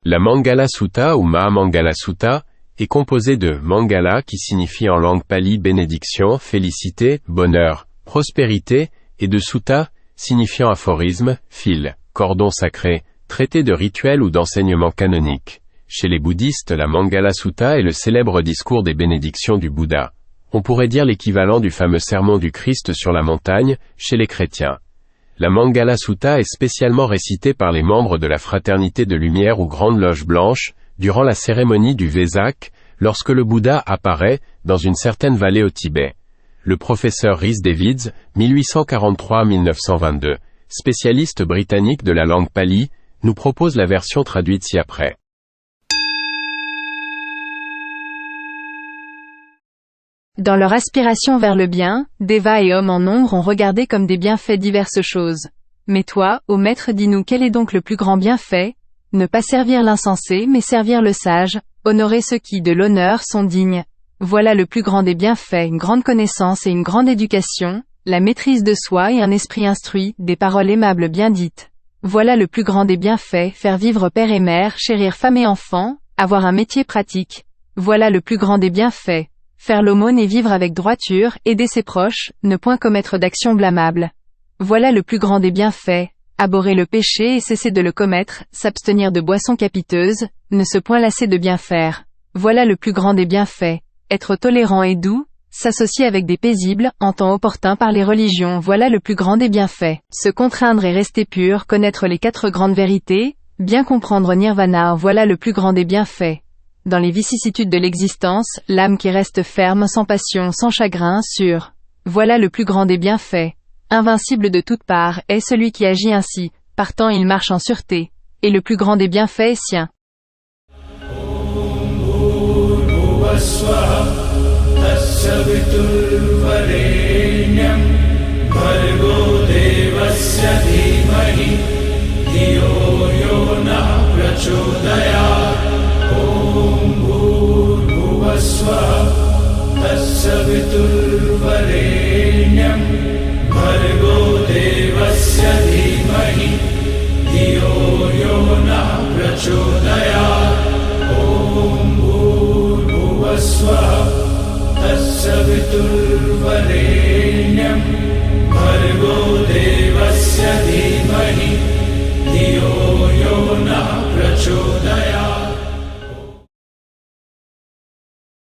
La Mangala Sutta ou Mahamangala Sutta est composée de Mangala qui signifie en langue pali bénédiction, félicité, bonheur, prospérité, et de Sutta, signifiant aphorisme, fil, cordon sacré, traité de rituel ou d'enseignement canonique. Chez les bouddhistes, la Mangala Sutta est le célèbre discours des bénédictions du Bouddha. On pourrait dire l'équivalent du fameux sermon du Christ sur la montagne, chez les chrétiens. La Mangala Sutta est spécialement récitée par les membres de la Fraternité de Lumière ou Grande Loge Blanche, durant la cérémonie du Vesak, lorsque le Bouddha apparaît, dans une certaine vallée au Tibet. Le professeur Rhys Davids, 1843-1922, spécialiste britannique de la langue pali, nous propose la version traduite ci-après. Dans leur aspiration vers le bien, Deva et hommes en nombre ont regardé comme des bienfaits diverses choses. Mais toi, ô maître, dis-nous quel est donc le plus grand bienfait? Ne pas servir l'insensé mais servir le sage, honorer ceux qui de l'honneur sont dignes. Voilà le plus grand des bienfaits, une grande connaissance et une grande éducation, la maîtrise de soi et un esprit instruit, des paroles aimables bien dites. Voilà le plus grand des bienfaits, faire vivre père et mère, chérir femme et enfant, avoir un métier pratique. Voilà le plus grand des bienfaits. Faire l'aumône et vivre avec droiture, aider ses proches, ne point commettre d'actions blâmables. Voilà le plus grand des bienfaits. Abhorrer le péché et cesser de le commettre, s'abstenir de boissons capiteuses, ne se point lasser de bien faire. Voilà le plus grand des bienfaits. Être tolérant et doux, s'associer avec des paisibles, en temps opportun par les religions, voilà le plus grand des bienfaits. Se contraindre et rester pur, connaître les 4 grandes vérités, bien comprendre Nirvana, voilà le plus grand des bienfaits. Dans les vicissitudes de l'existence, l'âme qui reste ferme, sans passion, sans chagrin, sûre. Voilà le plus grand des bienfaits. Invincible de toutes parts, est celui qui agit ainsi, partant il marche en sûreté. Et le plus grand des bienfaits est sien. Bhargo devasya dhimahi dhiyo yo na prachodayat Om bhurbhuvasvaha tassaviturvarenyam Bhargo devasya dhimahi dhiyo yo na prachodayat